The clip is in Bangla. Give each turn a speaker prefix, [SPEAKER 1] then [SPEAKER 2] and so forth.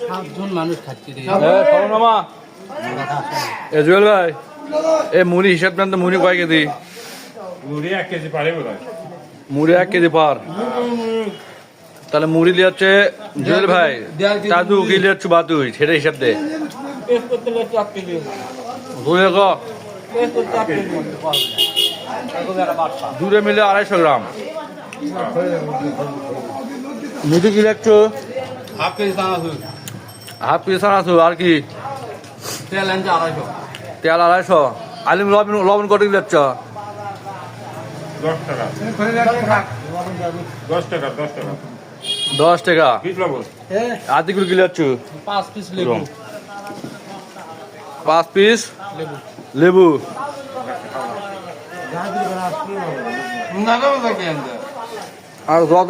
[SPEAKER 1] সাতজন মানুষ খাচ্ছে
[SPEAKER 2] জুয়েল ভাই এ মুড়ি হিসাব জানতো মুড়ি কয় কেজি?
[SPEAKER 3] মুড়ি 1 কেজি পারে বোধ হয়।
[SPEAKER 2] মুড়ি 1 কেজি পার। তাহলে মুড়ি লিয়াচ্ছে জুয়েল ভাই, দাদু কি লিয়াচ্ছ বা তুই সেটা হিসাব দে। দূরে মিলে 250 গ্রাম। মুড়ি কি লিয়াচ্ছ?
[SPEAKER 1] হাফ কেজি চানাচুর,
[SPEAKER 2] হাফ কেজি চানাচুর। আর কি?
[SPEAKER 1] তেল আনছে 250।
[SPEAKER 2] তেল 250। আলিম লবণ কত লিয়াচ্ছ?
[SPEAKER 3] 10 টাকা। 10 টাকা 10 টাকা
[SPEAKER 2] 10 টাকা।
[SPEAKER 3] বিট লবণ।
[SPEAKER 2] আদিগুলো কি লিয়াচ্ছ?
[SPEAKER 1] 5 পিস লেবু।
[SPEAKER 2] 5 পিস লেবু।
[SPEAKER 1] না না
[SPEAKER 2] আর